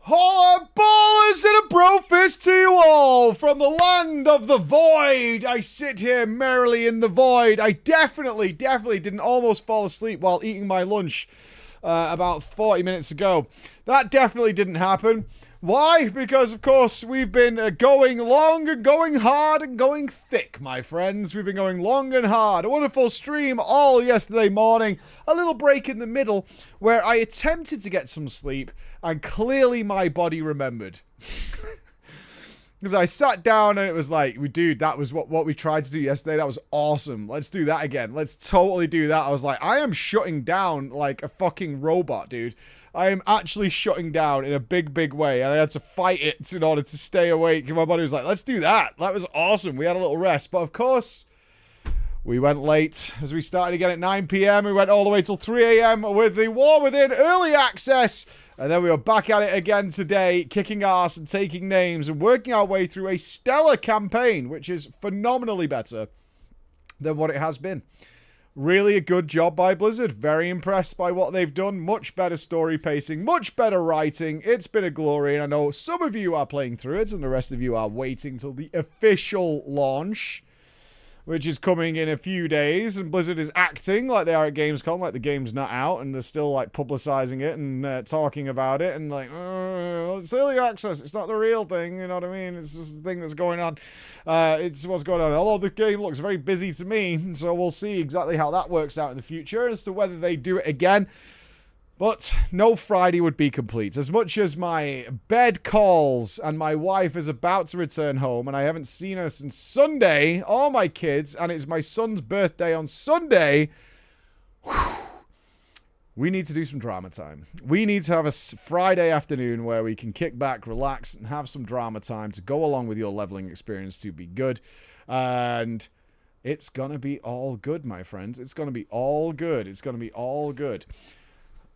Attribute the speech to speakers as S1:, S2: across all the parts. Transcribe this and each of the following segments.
S1: Holla ballers and a bro fist to you all from the land of the void. I sit here merrily in the void. I definitely didn't almost fall asleep while eating my lunch about 40 minutes ago. That definitely didn't happen. Why? Because, of course, we've been going long and going hard and going thick, my friends. We've been going long and hard. A wonderful stream all yesterday morning. A little break in the middle where I attempted to get some sleep and clearly my body remembered. Because I sat down and it was like, dude, that was what we tried to do yesterday. That was awesome. Let's do that again. Let's totally do that. I was like, I am shutting down like a fucking robot, dude. I am actually shutting down in a big way, and I had to fight it in order to stay awake. And my body was like, let's do that. That was awesome. We had a little rest. But of course, we went late as we started again at 9 p.m. We went all the way till 3 a.m. with the War Within early access. And then we were back at it again today, kicking ass and taking names and working our way through a stellar campaign, which is phenomenally better than what it has been. Really a good job by Blizzard. Very impressed by what they've done. Much better story pacing, much better writing. It's been a glory, and I know some of you are playing through it, and the rest of you are waiting till the official launch, which is coming in a few days, and Blizzard is acting like they are at Gamescom, like the game's not out, and they're still, like, publicizing it and talking about it, and, like, it's early access, it's not the real thing, you know what I mean? It's just the thing that's going on. It's what's going on. Although the game looks very busy to me, so we'll see exactly how that works out in the future as to whether they do it again. But no Friday would be complete. As much as my bed calls and my wife is about to return home and I haven't seen her since Sunday, all my kids, and it's my son's birthday on Sunday, we need to do some drama time. We need to have a Friday afternoon where we can kick back, relax, and have some drama time to go along with your leveling experience to be good. And it's going to be all good, my friends. It's going to be all good. It's going to be all good.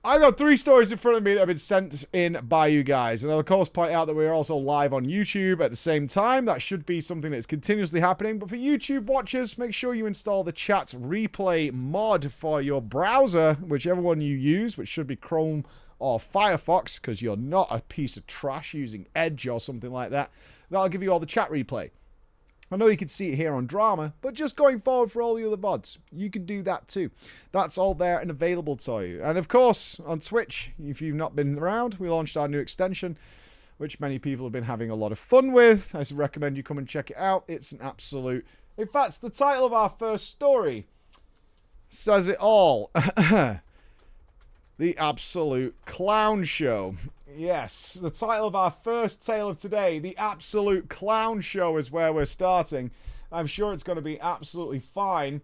S1: I got 3 stories in front of me that have been sent in by you guys. And I'll, of course, point out that we're also live on YouTube at the same time. That should be something that's continuously happening. But for YouTube watchers, make sure you install the chat replay mod for your browser, whichever one you use, which should be Chrome or Firefox, because you're not a piece of trash using Edge or something like that. That'll give you all the chat replay. I know you can see it here on Drama, but just going forward for all the other VODs, you can do that too. That's all there and available to you. And of course, on Twitch, if you've not been around, we launched our new extension, which many people have been having a lot of fun with. I recommend you come and check it out. It's an absolute... In fact, the title of our first story says it all. The Absolute Clown Show. Yes, the title of our first tale of today, The Absolute Clown Show, is where we're starting. I'm sure it's going to be absolutely fine.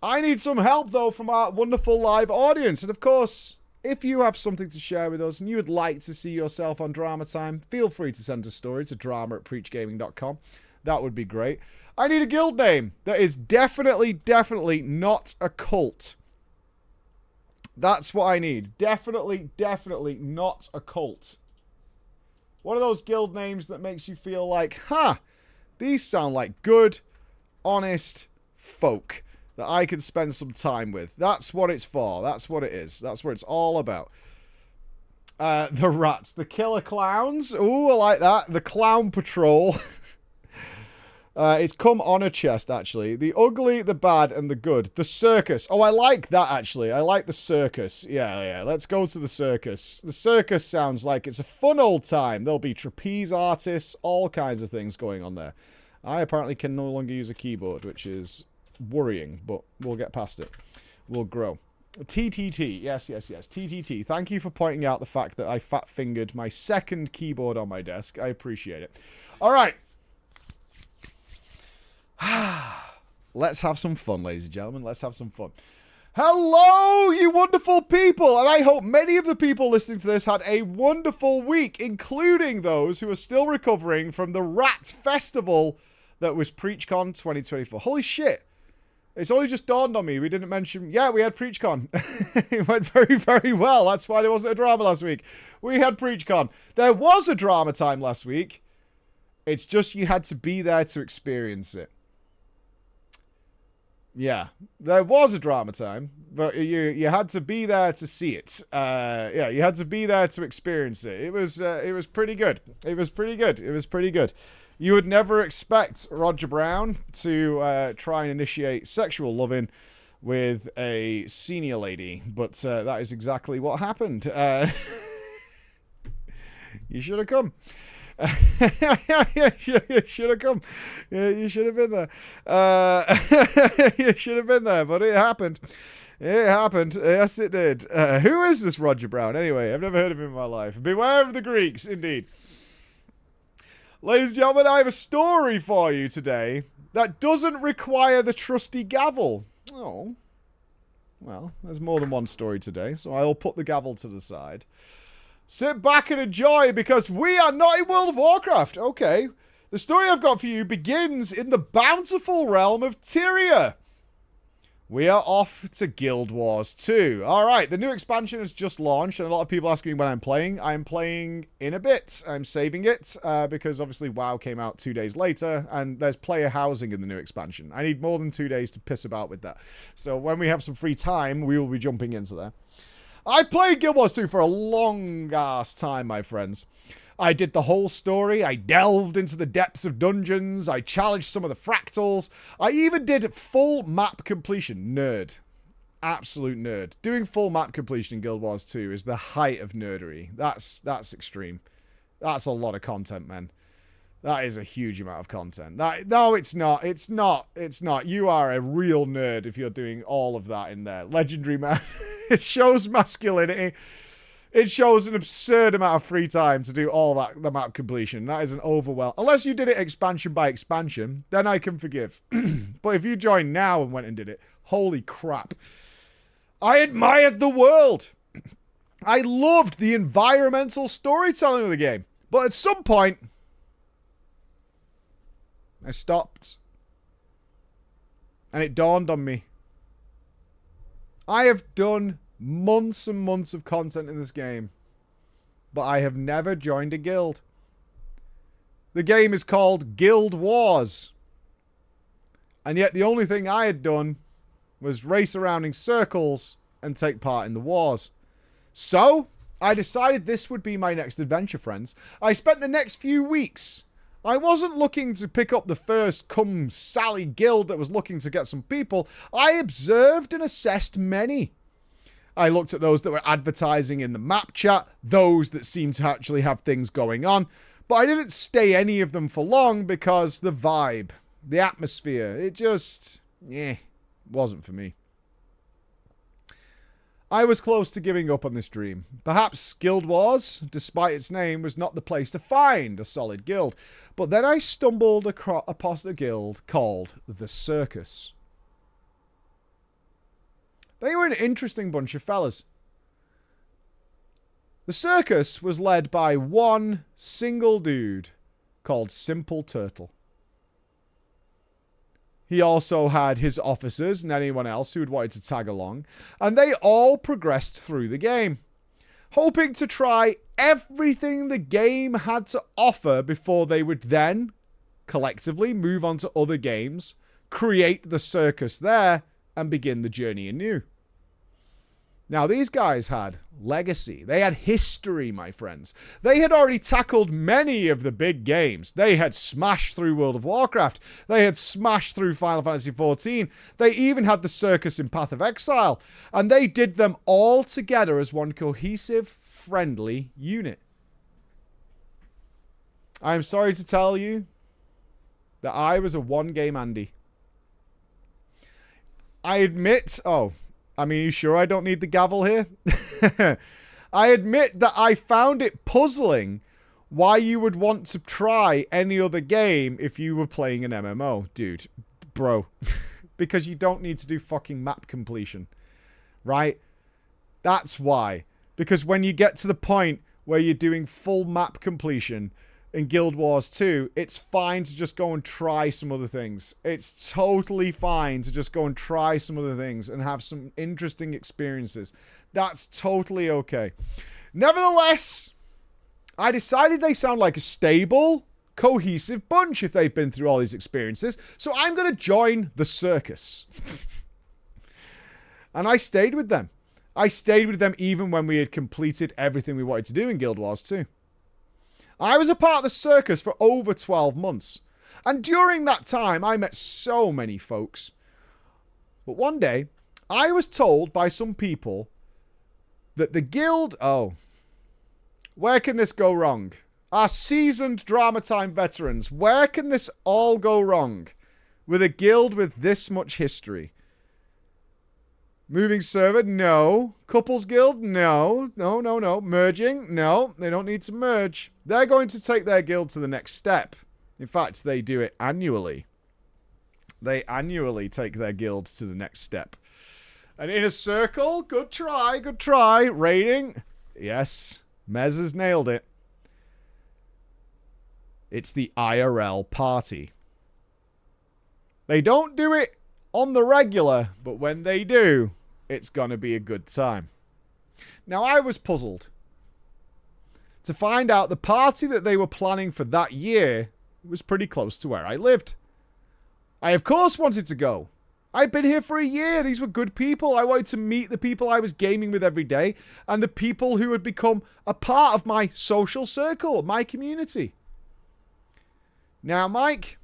S1: I need some help, though, from our wonderful live audience. And, of course, if you have something to share with us and you would like to see yourself on Drama Time, feel free to send a story to drama@preachgaming.com. That would be great. I need a guild name that is definitely not a cult. That's what I need. Definitely not a cult. One of those guild names that makes you feel like, these sound like good, honest folk that I can spend some time with. That's what it's for. That's what it is. That's what it's all about. The rats. The killer clowns. Ooh, I like that. The clown patrol. It's come on a chest, actually. The ugly, the bad, and the good. The circus. Oh, I like that, actually. I like the circus. Yeah. Let's go to the circus. The circus sounds like it's a fun old time. There'll be trapeze artists, all kinds of things going on there. I apparently can no longer use a keyboard, which is worrying, but we'll get past it. We'll grow. TTT. Yes. TTT. Thank you for pointing out the fact that I fat-fingered my second keyboard on my desk. I appreciate it. All right. Let's have some fun, ladies and gentlemen. Let's have some fun. Hello, you wonderful people. And I hope many of the people listening to this had a wonderful week, including those who are still recovering from the Rat Festival that was PreachCon 2024. Holy shit. It's only just dawned on me. We didn't mention... Yeah, we had PreachCon. It went very well. That's why there wasn't a drama last week. We had PreachCon. There was a drama time last week. It's just you had to be there to experience it. Yeah, there was a drama time, but you had to be there to see it. Yeah, you had to be there to experience it. It was pretty good. It was pretty good. It was pretty good. You would never expect Roger Brown to try and initiate sexual loving with a senior lady, but that is exactly what happened. You should have come. You should have come. You should have been there. You should have been there, but it happened. It happened. Yes, it did. Who is this Roger Brown? Anyway, I've never heard of him in my life. Beware of the Greeks, indeed. Ladies and gentlemen, I have a story for you today that doesn't require the trusty gavel. Oh. Well, there's more than one story today, so I'll put the gavel to the side. Sit back and enjoy, because we are not in World of Warcraft. Okay. The story I've got for you begins in the bountiful realm of Tyria. We are off to Guild Wars 2. Alright, the new expansion has just launched, and a lot of people asking me when I'm playing. I'm playing in a bit. I'm saving it, because obviously WoW came out 2 days later, and there's player housing in the new expansion. I need more than 2 days to piss about with that. So when we have some free time, we will be jumping into there. I played Guild Wars 2 for a long-ass time, my friends. I did the whole story. I delved into the depths of dungeons. I challenged some of the fractals. I even did full map completion. Nerd. Absolute nerd. Doing full map completion in Guild Wars 2 is the height of nerdery. That's extreme. That's a lot of content, man. That is a huge amount of content. No, it's not. It's not. It's not. You are a real nerd if you're doing all of that in there. Legendary man. It shows masculinity. It shows an absurd amount of free time to do all that, the map completion. That is an overwhelm. Unless you did it expansion by expansion, then I can forgive. But if you joined now and went and did it, holy crap. I admired the world. I loved the environmental storytelling of the game. But at some point, I stopped. And it dawned on me. I have done months and months of content in this game, but I have never joined a guild. The game is called Guild Wars. And yet the only thing I had done was race around in circles and take part in the wars. So, I decided this would be my next adventure, friends. I spent the next few weeks. I wasn't looking to pick up the first come Sally guild that was looking to get some people. I observed and assessed many. I looked at those that were advertising in the map chat, those that seemed to actually have things going on, but I didn't stay any of them for long because the vibe, the atmosphere, it just, wasn't for me. I was close to giving up on this dream. Perhaps Guild Wars, despite its name, was not the place to find a solid guild. But then I stumbled upon a guild called the Circus. They were an interesting bunch of fellas. The Circus was led by one single dude called Simple Turtle. He also had his officers and anyone else who had wanted to tag along, and they all progressed through the game, hoping to try everything the game had to offer before they would then, collectively, move on to other games, create the circus there, and begin the journey anew. Now, these guys had legacy. They had history, my friends. They had already tackled many of the big games. They had smashed through World of Warcraft. They had smashed through Final Fantasy XIV. They even had the circus in Path of Exile. And they did them all together as one cohesive, friendly unit. I'm sorry to tell you that I was a one-game Andy. I admit... you sure I don't need the gavel here? I admit that I found it puzzling why you would want to try any other game if you were playing an MMO. Dude, bro. Because you don't need to do fucking map completion. Right? That's why. Because when you get to the point where you're doing full map completion in Guild Wars 2, it's fine to just go and try some other things. It's totally fine to just go and try some other things and have some interesting experiences. That's totally okay. Nevertheless, I decided they sound like a stable, cohesive bunch if they've been through all these experiences, so I'm going to join the circus. And I stayed with them. I stayed with them even when we had completed everything we wanted to do in Guild Wars 2. I was a part of the circus for over 12 months. And during that time, I met so many folks. But one day, I was told by some people that the guild... Oh, where can this go wrong? Our seasoned Drama Time veterans, where can this all go wrong with a guild with this much history? Moving server? No. Couples guild? No. No, no, no. Merging? No. They don't need to merge. They're going to take their guild to the next step. In fact, they do it annually. They annually take their guild to the next step. An inner circle? Good try, good try. Raiding? Yes. Mez has nailed it. It's the IRL party. They don't do it on the regular, but when they do, it's going to be a good time. Now, I was puzzled to find out the party that they were planning for that year was pretty close to where I lived. I, of course, wanted to go. I'd been here for a year. These were good people. I wanted to meet the people I was gaming with every day and the people who had become a part of my social circle, my community. Now, Mike,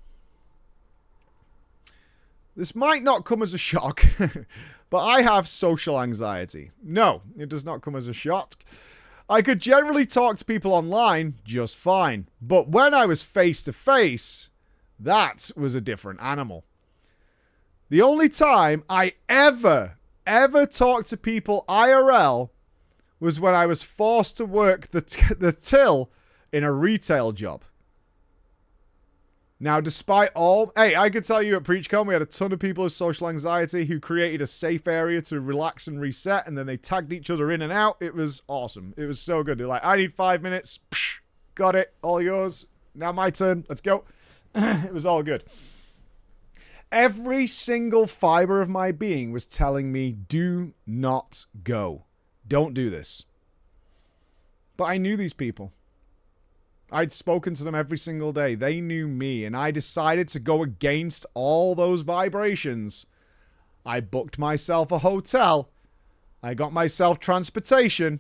S1: this might not come as a shock, but I have social anxiety. No, it does not come as a shock. I could generally talk to people online just fine, but when I was face to face, that was a different animal. The only time I ever talked to people IRL was when I was forced to work the till in a retail job. Now, despite all... Hey, I could tell you at PreachCon, we had a ton of people with social anxiety who created a safe area to relax and reset, and then they tagged each other in and out. It was awesome. It was so good. They're like, I need 5 minutes. Psh, got it. All yours. Now my turn. Let's go. It was all good. Every single fiber of my being was telling me, do not go. Don't do this. But I knew these people. I'd spoken to them every single day. They knew me, and I decided to go against all those vibrations. I booked myself a hotel. I got myself transportation.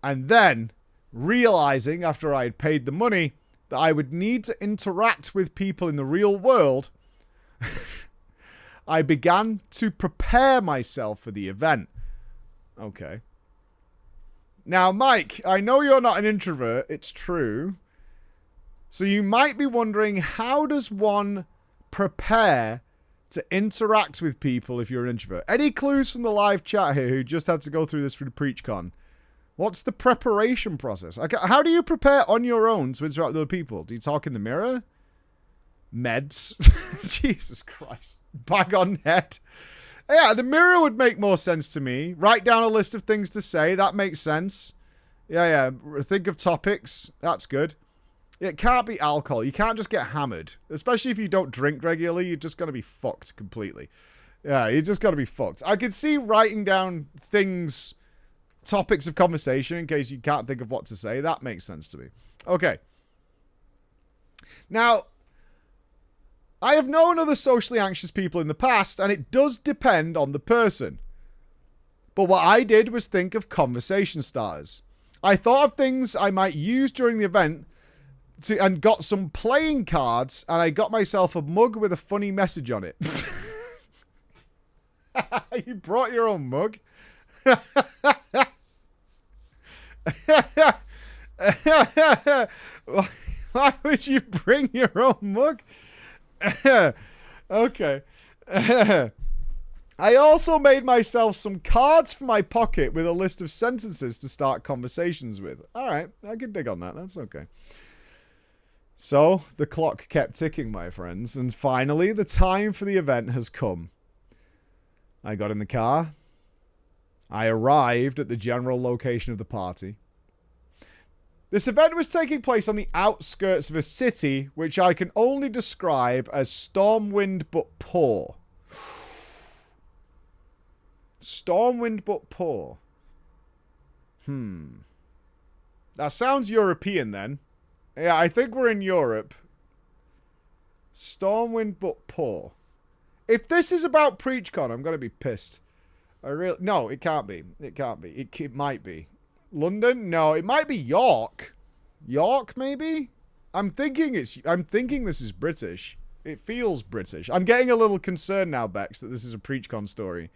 S1: And then, realizing after I had paid the money that I would need to interact with people in the real world, I began to prepare myself for the event. Okay. Now, Mike, I know you're not an introvert. It's true. So you might be wondering, how does one prepare to interact with people if you're an introvert? Any clues from the live chat here who just had to go through this through PreachCon? What's the preparation process? How do you prepare on your own to interact with other people? Do you talk in the mirror? Meds? Jesus Christ. Bag on head. Yeah, the mirror would make more sense to me. Write down a list of things to say. That makes sense. Yeah. Think of topics. That's good. It can't be alcohol. You can't just get hammered. Especially if you don't drink regularly. You're just going to be fucked completely. Yeah, you're just going to be fucked. I could see writing down things, topics of conversation in case you can't think of what to say. That makes sense to me. Okay. Now, I have known other socially anxious people in the past, and it does depend on the person. But what I did was think of conversation starters. I thought of things I might use during the event and got some playing cards, and I got myself a mug with a funny message on it. You brought your own mug? Why would you bring your own mug? Okay. I also made myself some cards for my pocket with a list of sentences to start conversations with. All right, I can dig on that. That's okay. So, the clock kept ticking, my friends, and finally the time for the event has come. I got in the car. I arrived at the general location of the party. This event was taking place on the outskirts of a city, which I can only describe as Stormwind but poor. Stormwind but poor. That sounds European then. Yeah, I think we're in Europe. Stormwind but poor. If this is about PreachCon, I'm going to be pissed. No, it can't be. It can't be. It might be. London? No, it might be York. York, maybe? I'm thinking this is British. It feels British. I'm getting a little concerned now, Bex, that this is a PreachCon story.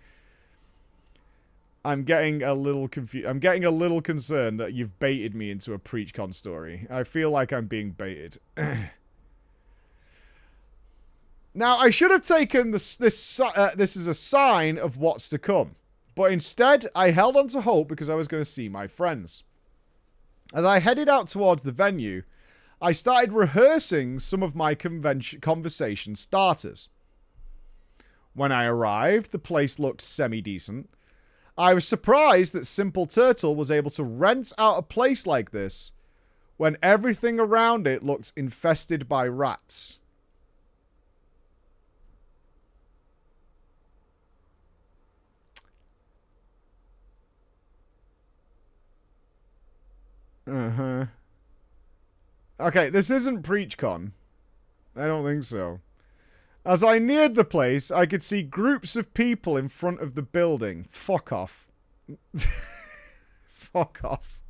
S1: I'm getting a little confused. I'm getting a little concerned that you've baited me into a PreachCon story. I feel like I'm being baited. Now, I should have taken this as a sign of what's to come. But instead, I held on to hope because I was going to see my friends. As I headed out towards the venue, I started rehearsing some of my conversation starters. When I arrived, the place looked semi-decent. I was surprised that Simple Turtle was able to rent out a place like this when everything around it looked infested by rats. Uh-huh. Okay, this isn't PreachCon. I don't think so. As I neared the place, I could see groups of people in front of the building. Fuck off. Fuck off.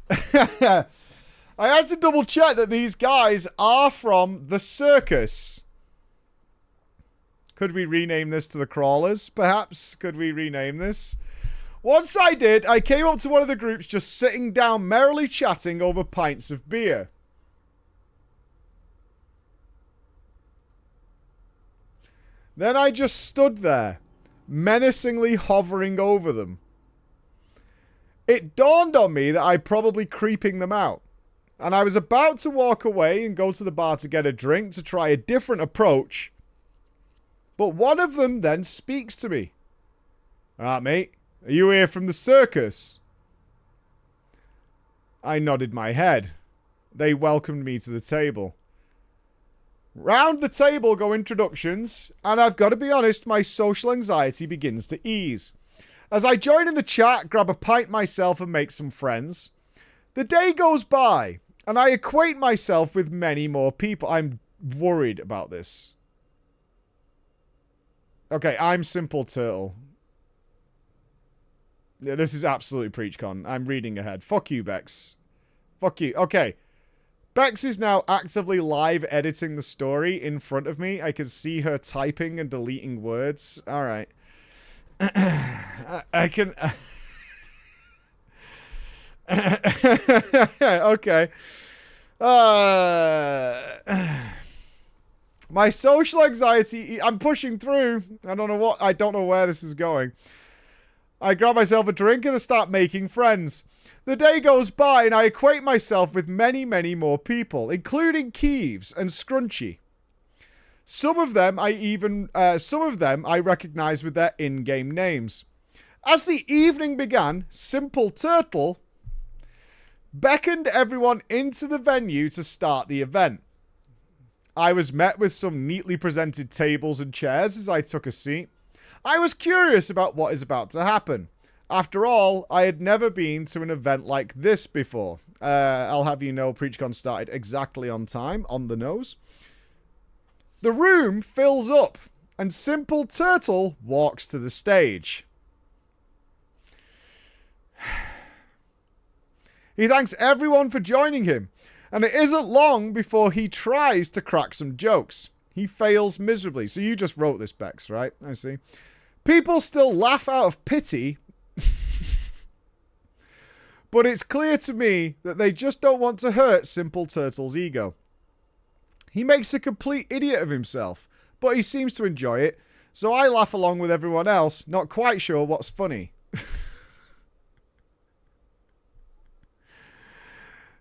S1: I had to double check that these guys are from the circus. Could we rename this to the Crawlers, perhaps? Could we rename this? Once I did, I came up to one of the groups just sitting down merrily chatting over pints of beer. Then I just stood there, menacingly hovering over them. It dawned on me that I'd probably creeping them out, and I was about to walk away and go to the bar to get a drink to try a different approach, but one of them then speaks to me. "Alright, mate. Are you here from the circus?" I nodded my head. They welcomed me to the table. Round the table go introductions, and I've got to be honest, my social anxiety begins to ease. As I join in the chat, grab a pint myself and make some friends. The day goes by, and I acquaint myself with many more people. I'm worried about this. Okay, I'm Simple Turtle. Yeah, this is absolutely PreachCon. I'm reading ahead. Fuck you, Bex. Fuck you. Okay. Bex is now actively live editing the story in front of me. I can see her typing and deleting words. All right. I can... Okay. My social anxiety... I'm pushing through. I don't know where this is going. I grab myself a drink and I start making friends. The day goes by and I acquaint myself with many, many more people, including Keeves and Scrunchy. Some of them I recognize with their in-game names. As the evening began, Simple Turtle beckoned everyone into the venue to start the event. I was met with some neatly presented tables and chairs as I took a seat. I was curious about what is about to happen. After all, I had never been to an event like this before. I'll have you know, PreachCon started exactly on time, on the nose. The room fills up, and Simple Turtle walks to the stage. He thanks everyone for joining him, and it isn't long before he tries to crack some jokes. He fails miserably. So you just wrote this, Bex, right? I see. People still laugh out of pity, but it's clear to me that they just don't want to hurt Simple Turtle's ego. He makes a complete idiot of himself, but he seems to enjoy it, so I laugh along with everyone else, not quite sure what's funny.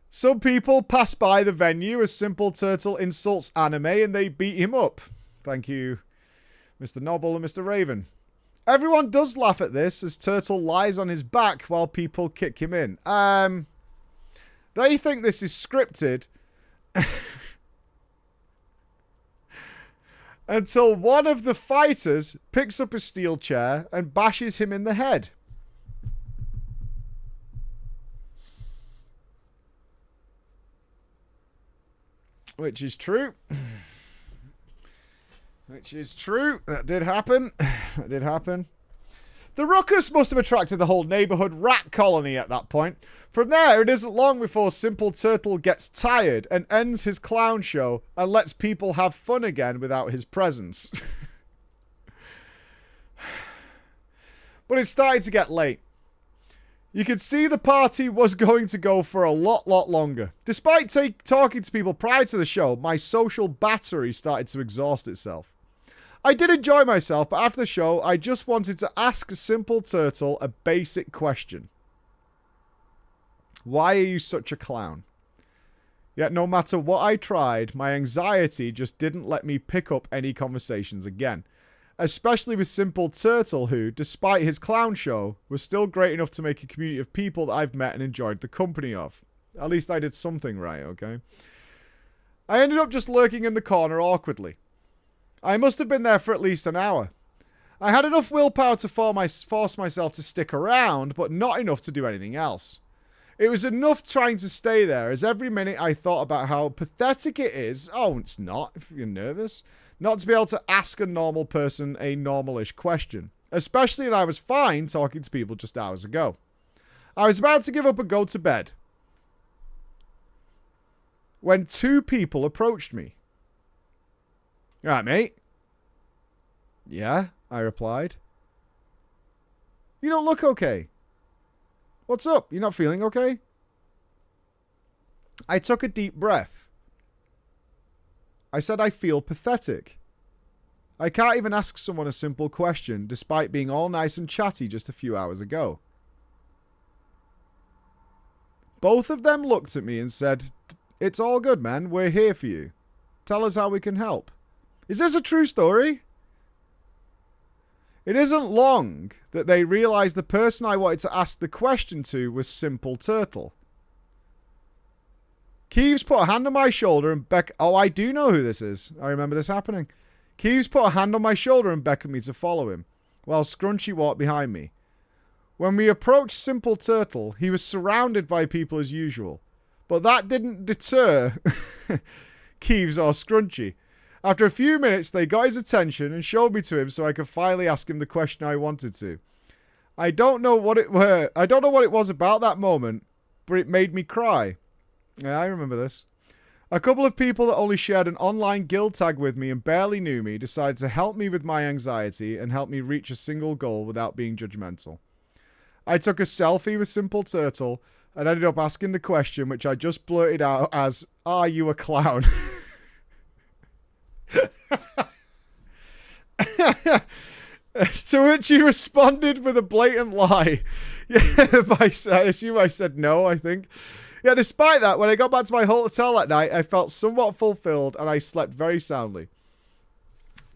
S1: Some people pass by the venue as Simple Turtle insults anime and they beat him up. Thank you, Mr. Noble and Mr. Raven. Everyone does laugh at this as Turtle lies on his back while people kick him in. They think this is scripted until one of the fighters picks up a steel chair and bashes him in the head. Which is true. Which is true. That did happen. That did happen. The ruckus must have attracted the whole neighborhood rat colony at that point. From there, it isn't long before Simple Turtle gets tired and ends his clown show and lets people have fun again without his presence. But it started to get late. You could see the party was going to go for a lot longer. Despite talking to people prior to the show, my social battery started to exhaust itself. I did enjoy myself, but after the show, I just wanted to ask Simple Turtle a basic question. Why are you such a clown? Yet no matter what I tried, my anxiety just didn't let me pick up any conversations again. Especially with Simple Turtle, who, despite his clown show, was still great enough to make a community of people that I've met and enjoyed the company of. At least I did something right, okay? I ended up just lurking in the corner awkwardly. I must have been there for at least an hour. I had enough willpower to force myself to stick around, but not enough to do anything else. It was enough trying to stay there, as every minute I thought about how pathetic it is, oh, it's not, if you're nervous, not to be able to ask a normal person a normal-ish question. Especially when I was fine talking to people just hours ago. I was about to give up and go to bed when two people approached me. "You alright, mate?" "Yeah," I replied. "You don't look okay. What's up? You're not feeling okay?" I took a deep breath. I said I feel pathetic. I can't even ask someone a simple question despite being all nice and chatty just a few hours ago. Both of them looked at me and said, "It's all good, man. We're here for you. Tell us how we can help." Is this a true story? It isn't long that they realized the person I wanted to ask the question to was Simple Turtle. Keeves put a hand on my shoulder and oh, I do know who this is. I remember this happening. Keeves put a hand on my shoulder and beckoned me to follow him, while Scrunchy walked behind me. When we approached Simple Turtle, he was surrounded by people as usual. But that didn't deter Keeves or Scrunchy. After a few minutes, they got his attention and showed me to him so I could finally ask him the question I wanted to. I don't know what it was about that moment, but it made me cry. Yeah, I remember this. A couple of people that only shared an online guild tag with me and barely knew me decided to help me with my anxiety and help me reach a single goal without being judgmental. I took a selfie with Simple Turtle and ended up asking the question, which I just blurted out as, "Are you a clown?" To which he responded with a blatant lie. Yeah, I assume I said no, I think. Yeah, despite that, when I got back to my hotel that night, I felt somewhat fulfilled and I slept very soundly.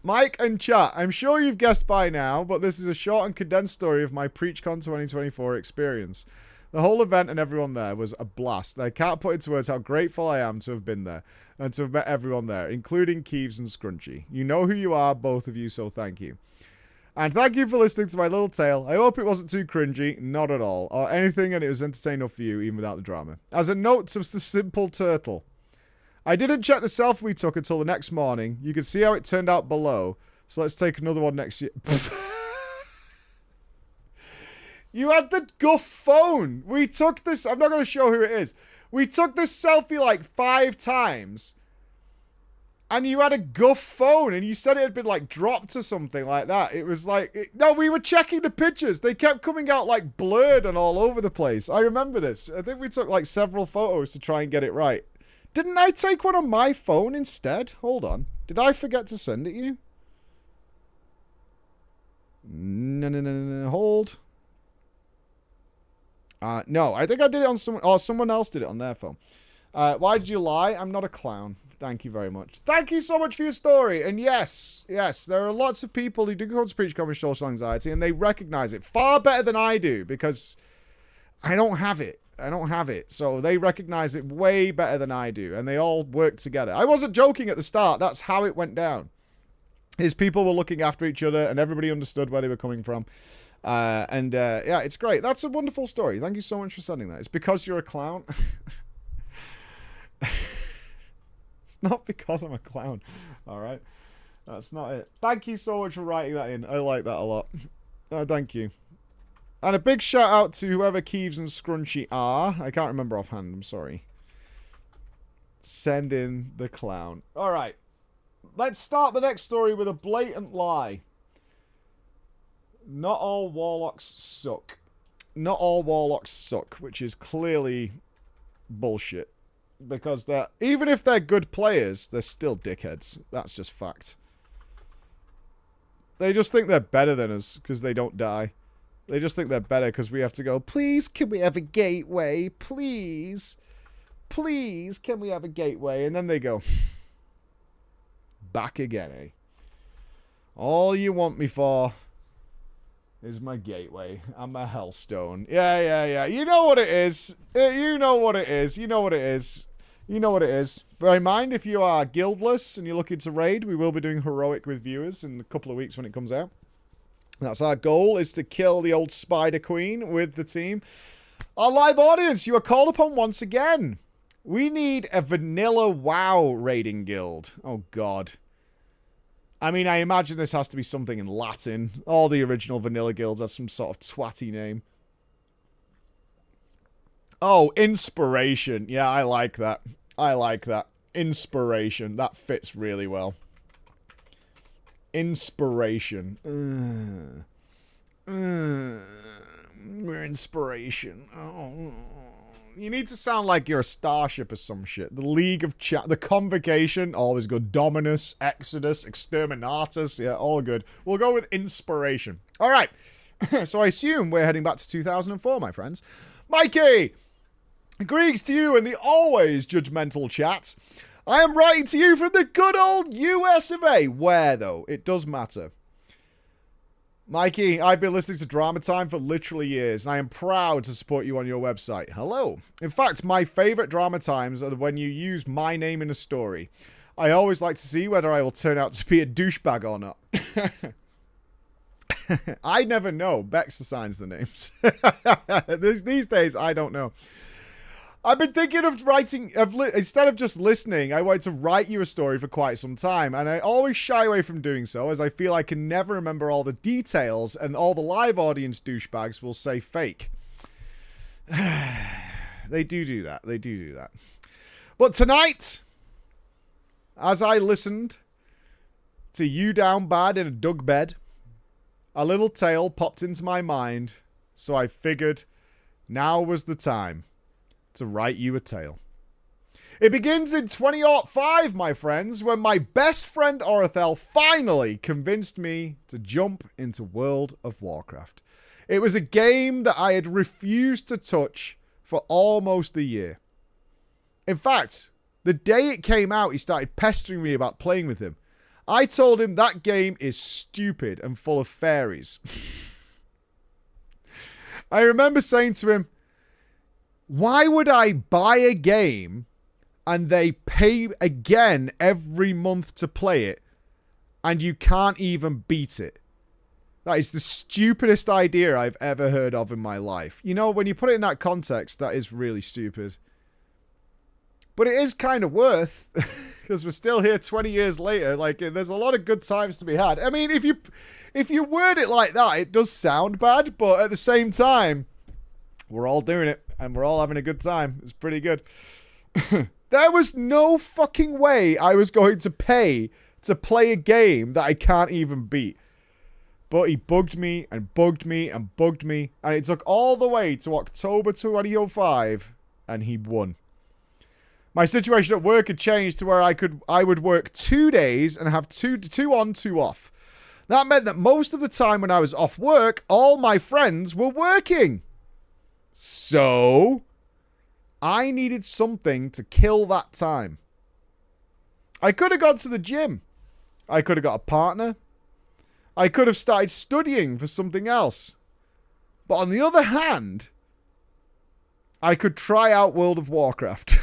S1: Mike and chat, I'm sure you've guessed by now, but this is a short and condensed story of my PreachCon 2024 experience. The whole event and everyone there was a blast. I can't put into words how grateful I am to have been there and to have met everyone there, including Keeves and Scrunchy. You know who you are, both of you, so thank you. And thank you for listening to my little tale. I hope it wasn't too cringy, not at all, or anything, and it was entertaining enough for you, even without the drama. As a note to the Simple Turtle, I didn't check the selfie we took until the next morning. You can see how it turned out below, so let's take another one next year. You had the guff phone. We took this, I'm not going to show who it is. We took this selfie like 5 times. And you had a guff phone, and you said it had been, like, dropped or something like that. It was like... No, we were checking the pictures. They kept coming out, like, blurred and all over the place. I remember this. I think we took, like, several photos to try and get it right. Didn't I take one on my phone instead? Hold on. Did I forget to send it you? No. Hold. No, I think I did it on someone... Oh, someone else did it on their phone. Why did you lie? I'm not a clown. Thank you very much. Thank you so much for your story. And yes, there are lots of people who do come to PreachCon with social anxiety, and they recognize it far better than I do, because I don't have it. So they recognize it way better than I do, and they all work together. I wasn't joking at the start. That's how it went down. His people were looking after each other, and everybody understood where they were coming from. Yeah, it's great. That's a wonderful story. Thank you so much for sending that. It's because you're a clown. It's not because I'm a clown. All right. That's not it. Thank you so much for writing that in. I like that a lot. Thank you. And a big shout out to whoever Keeves and Scrunchy are. I can't remember offhand. I'm sorry. Send in the clown. All right. Let's start the next story with a blatant lie. Not all Warlocks suck. Not all Warlocks suck, which is clearly bullshit. Because they're, even if they're good players, they're still dickheads. That's just fact. They just think they're better than us because they don't die. They just think they're better because we have to go, please, can we have a gateway? Please. Please, can we have a gateway? And then they go, back again, eh? All you want me for is my gateway and my hellstone. Yeah. You know what it is. You know what it is. You know what it is. You know what it is. Bear in mind, if you are guildless and you're looking to raid, we will be doing heroic with viewers in a couple of weeks when it comes out. That's our goal, is to kill the old Spider Queen with the team. Our live audience, you are called upon once again. We need a vanilla WoW raiding guild. Oh, God. I mean, I imagine this has to be something in Latin. All the original vanilla guilds have some sort of twatty name. Oh, inspiration. Yeah, I like that. I like that. Inspiration. That fits really well. Inspiration. We're inspiration. Oh. You need to sound like you're a starship or some shit. The League of the Convocation, always good. Dominus, Exodus, Exterminatus, yeah, all good. We'll go with inspiration. All right. So I assume we're heading back to 2004, my friends. Mikey, greetings to you and the always judgmental chat. I am writing to you from the good old US of A. Where, though? It does matter. Mikey, I've been listening to Drama Time for literally years, and I am proud to support you on your website. Hello. In fact, my favorite Drama Times are when you use my name in a story. I always like to see whether I will turn out to be a douchebag or not. I never know. Bex assigns the names. These days, I don't know. I've been thinking of writing, instead of just listening, I wanted to write you a story for quite some time, and I always shy away from doing so, as I feel I can never remember all the details, and all the live audience douchebags will say fake. They do that. They do that. But tonight, as I listened to you down bad in a dug bed, a little tale popped into my mind, so I figured now was the time to write you a tale. It begins in 2005, my friends, when my best friend Orethel finally convinced me to jump into World of Warcraft. It was a game that I had refused to touch for almost a year. In fact, the day it came out, he started pestering me about playing with him. I told him that game is stupid and full of fairies. I remember saying to him, why would I buy a game and they pay again every month to play it and you can't even beat it? That is the stupidest idea I've ever heard of in my life. You know, when you put it in that context, that is really stupid. But it is kind of worth, because we're still here 20 years later. Like, there's a lot of good times to be had. I mean, if you word it like that, it does sound bad, but at the same time, we're all doing it, and we're all having a good time. It's pretty good. There was no fucking way I was going to pay to play a game that I can't even beat. But he bugged me, and bugged me, and bugged me, and it took all the way to October 2005, and he won. My situation at work had changed to where I would work 2 days and have two on, 2 off. That meant that most of the time when I was off work, all my friends were working. So, I needed something to kill that time. I could have gone to the gym. I could have got a partner. I could have started studying for something else. But on the other hand, I could try out World of Warcraft.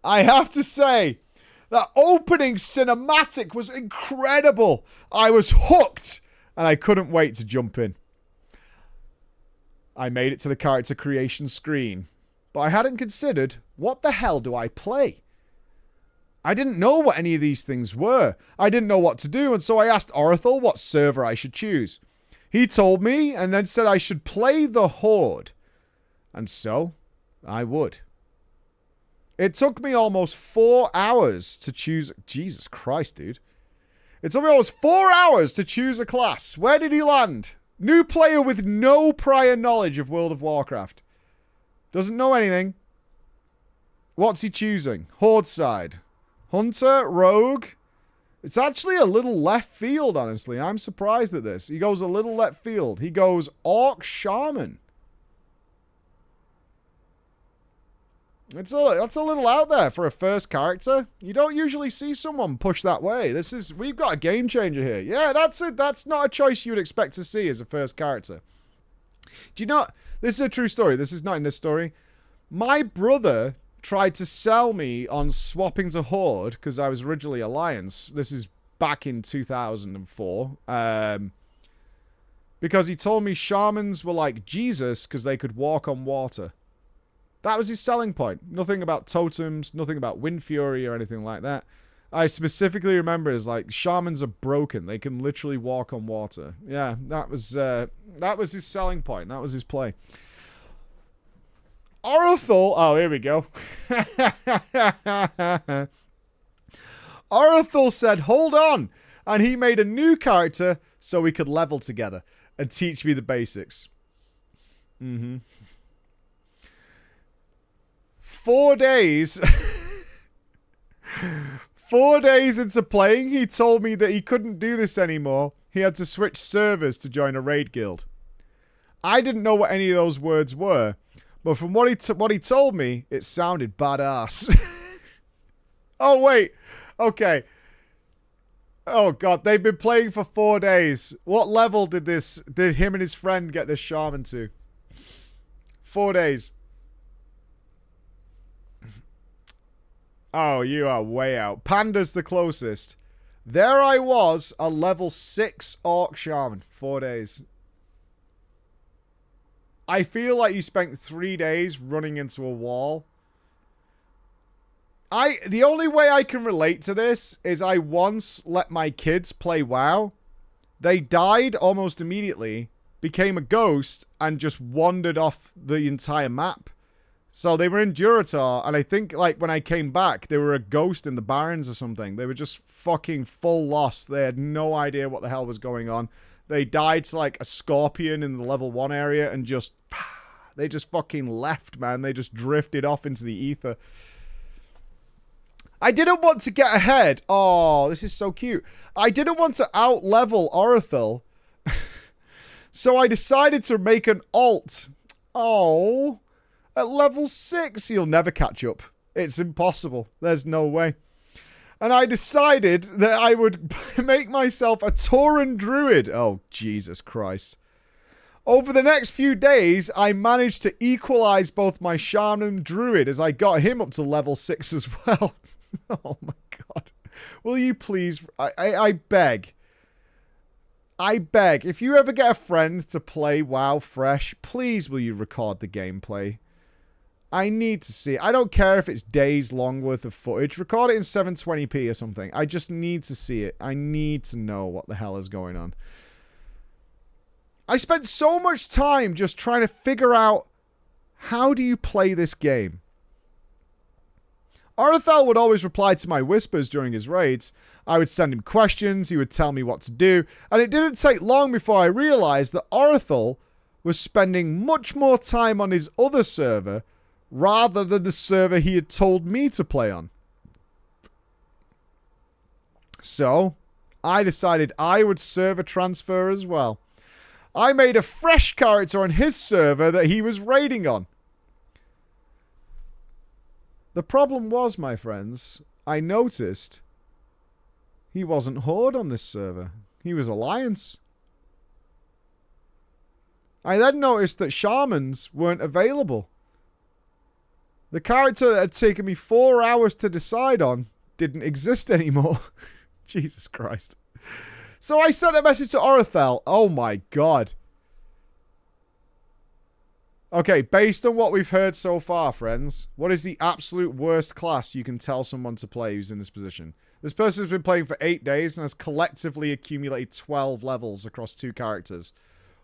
S1: I have to say, that opening cinematic was incredible. I was hooked. And I couldn't wait to jump in. I made it to the character creation screen. But I hadn't considered, what the hell do I play? I didn't know what any of these things were. I didn't know what to do, and so I asked Orithel what server I should choose. He told me and then said I should play the Horde. And so, I would. It took me almost 4 hours to choose... Jesus Christ, dude. It took me almost 4 hours to choose a class. Where did he land? New player with no prior knowledge of World of Warcraft. Doesn't know anything. What's he choosing? Horde side. Hunter, Rogue. It's actually a little left field, honestly. I'm surprised at this. He goes a little left field. He goes Orc Shaman. That's a little out there for a first character. You don't usually see someone push that way. We've got a game changer here. Yeah, that's not a choice you would expect to see as a first character. Do you know, this is a true story. This is not in this story. My brother tried to sell me on swapping to Horde because I was originally Alliance. This is back in 2004. Because he told me shamans were like Jesus because they could walk on water. That was his selling point. Nothing about totems, nothing about Wind Fury or anything like that. I specifically remember it as like, shamans are broken. They can literally walk on water. Yeah, that was his selling point. That was his play. Orithel, oh, here we go. Orithel said, hold on. And he made a new character so we could level together and teach me the basics. 4 days. 4 days into playing, he told me that he couldn't do this anymore. He had to switch servers to join a raid guild. I didn't know what any of those words were, but from what he told me, it sounded badass. Oh, wait. Okay. Oh, God. They've been playing for 4 days. What level did him and his friend get this shaman to? 4 days. Oh, you are way out. Panda's the closest. There I was, a level 6 Orc Shaman. 4 days. I feel like you spent 3 days running into a wall. The only way I can relate to this is I once let my kids play WoW. They died almost immediately, became a ghost, and just wandered off the entire map. So they were in Duratar, and I think, like, when I came back, they were a ghost in the Barrens or something. They were just fucking full lost. They had no idea what the hell was going on. They died to, like, a scorpion in the level 1 area, and just... They just fucking left, man. They just drifted off into the ether. I didn't want to get ahead. Oh, this is so cute. I didn't want to out-level Orithel. So I decided to make an alt. Oh... At level 6, he'll never catch up. It's impossible. There's no way. And I decided that I would make myself a Tauren Druid. Oh, Jesus Christ. Over the next few days, I managed to equalize both my Shaman and Druid as I got him up to level 6 as well. Oh, my God. Will you please... I beg. I beg. If you ever get a friend to play WoW fresh, please will you record the gameplay. I need to see it. I don't care if it's days long worth of footage. Record it in 720p or something. I just need to see it. I need to know what the hell is going on. I spent so much time just trying to figure out how do you play this game. Orithel would always reply to my whispers during his raids. I would send him questions. He would tell me what to do. And it didn't take long before I realized that Orithel was spending much more time on his other server rather than the server he had told me to play on. So, I decided I would server transfer as well. I made a fresh character on his server that he was raiding on. The problem was, my friends, I noticed he wasn't Horde on this server. He was Alliance. I then noticed that Shamans weren't available. The character that had taken me 4 hours to decide on didn't exist anymore. Jesus Christ. So I sent a message to Orithel. Oh my God. Okay, based on what we've heard so far, friends, what is the absolute worst class you can tell someone to play who's in this position? This person has been playing for 8 days and has collectively accumulated 12 levels across 2 characters.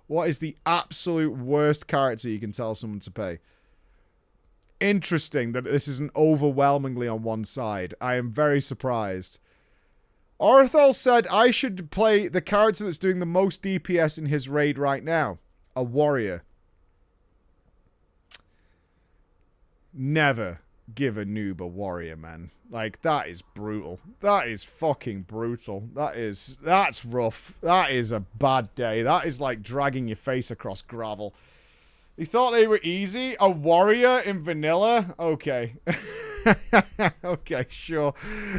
S1: What is the absolute worst character you can tell someone to play? Interesting that this isn't overwhelmingly on one side. I am very surprised. Orthel said I should play the character that's doing the most DPS in his raid right now. A warrior. Never give a noob a warrior, man. Like, that is brutal. That is fucking brutal. That's rough. That is a bad day. That is like dragging your face across gravel. You thought they were easy? A warrior in vanilla? Okay. Okay, sure.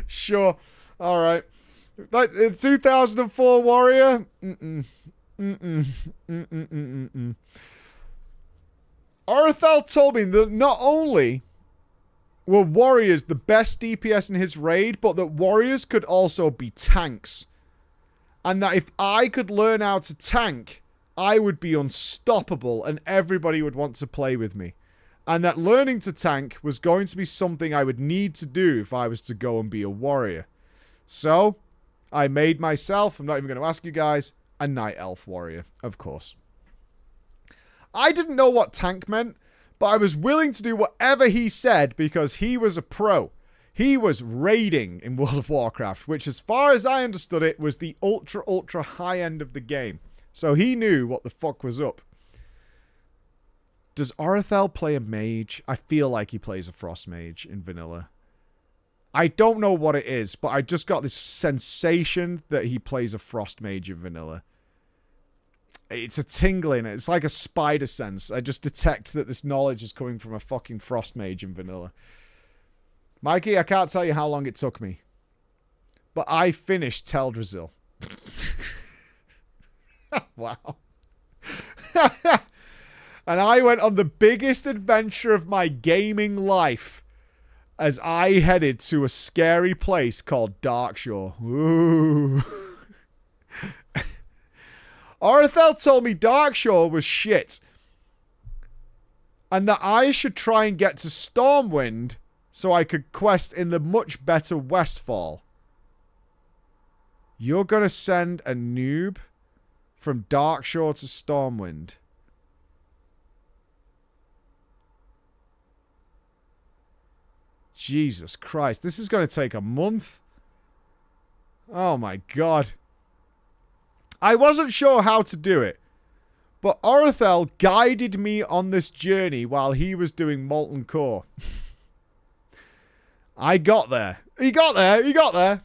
S1: Sure. Alright. Like, 2004 warrior? Orthel told me that not only were warriors the best DPS in his raid, but that warriors could also be tanks. And that if I could learn how to tank, I would be unstoppable and everybody would want to play with me. And that learning to tank was going to be something I would need to do if I was to go and be a warrior. So, I made myself, I'm not even going to ask you guys, a Night Elf warrior, of course. I didn't know what tank meant, but I was willing to do whatever he said because he was a pro. He was raiding in World of Warcraft, which as far as I understood it, was the ultra high end of the game. So he knew what the fuck was up. Does Orthel play a mage? I feel like he plays a frost mage in vanilla. I don't know what it is, but I just got this sensation that he plays a frost mage in vanilla. It's a tingling. It's like a spider sense. I just detect that this knowledge is coming from a fucking frost mage in vanilla. Mikey, I can't tell you how long it took me. But I finished Teldrassil. Wow. And I went on the biggest adventure of my gaming life as I headed to a scary place called Darkshore. Ooh. Orthel told me Darkshore was shit. And that I should try and get to Stormwind so I could quest in the much better Westfall. You're going to send a noob from Darkshore to Stormwind. Jesus Christ. This is going to take a month. Oh my God. I wasn't sure how to do it. But Orthel guided me on this journey while he was doing Molten Core. I got there. He got there. He got there.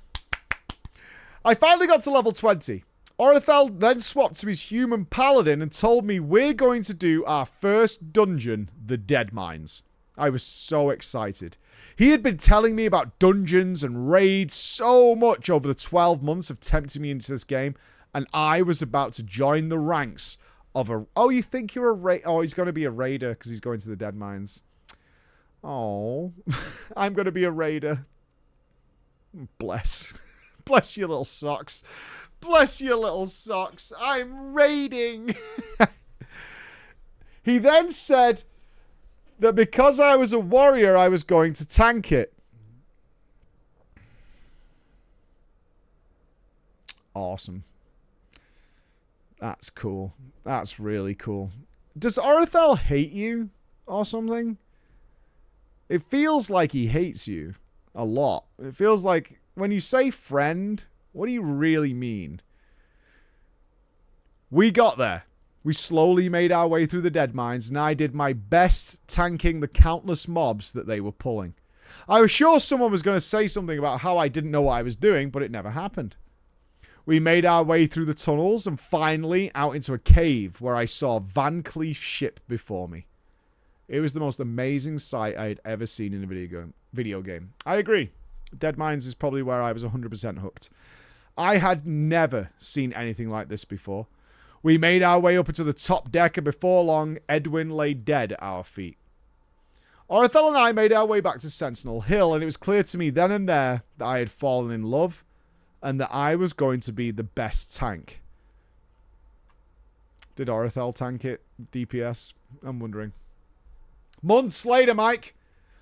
S1: I finally got to level 20. Orthel then swapped to his human paladin and told me we're going to do our first dungeon, the Dead Mines. I was so excited. He had been telling me about dungeons and raids so much over the 12 months of tempting me into this game, and I was about to join the ranks of a... Oh, you think you're a raid? Oh, he's going to be a raider because he's going to the Dead Mines. Oh, I'm going to be a raider. Bless. Bless your little socks. Bless your little socks. I'm raiding. He then said that because I was a warrior, I was going to tank it. Awesome. That's cool. That's really cool. Does Orthel hate you or something? It feels like he hates you a lot. It feels like when you say friend, what do you really mean? We got there. We slowly made our way through the Dead Mines, and I did my best tanking the countless mobs that they were pulling. I was sure someone was going to say something about how I didn't know what I was doing, but it never happened. We made our way through the tunnels and finally out into a cave where I saw Van Cleef's ship before me. It was the most amazing sight I had ever seen in a video game. I agree. Dead Mines is probably where I was 100% hooked. I had never seen anything like this before. We made our way up into the top deck, and before long, Edwin lay dead at our feet. Orthel and I made our way back to Sentinel Hill, and it was clear to me then and there that I had fallen in love, and that I was going to be the best tank. Did Orthel tank it? DPS? I'm wondering. Months later, Mike.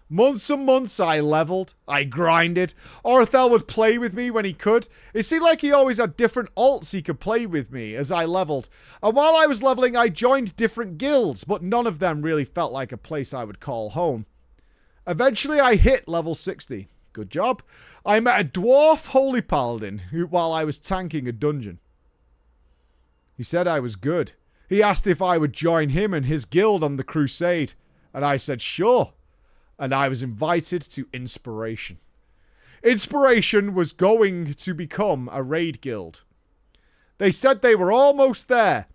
S1: Months and months I leveled, I grinded. Orthel would play with me when he could. It seemed like he always had different alts he could play with me as I leveled. And while I was leveling, I joined different guilds, but none of them really felt like a place I would call home. Eventually I hit level 60. Good job. I met a dwarf holy paladin while I was tanking a dungeon. He said I was good. He asked if I would join him and his guild on the crusade. And I said sure. And I was invited to Inspiration. Inspiration was going to become a raid guild. They said they were almost there.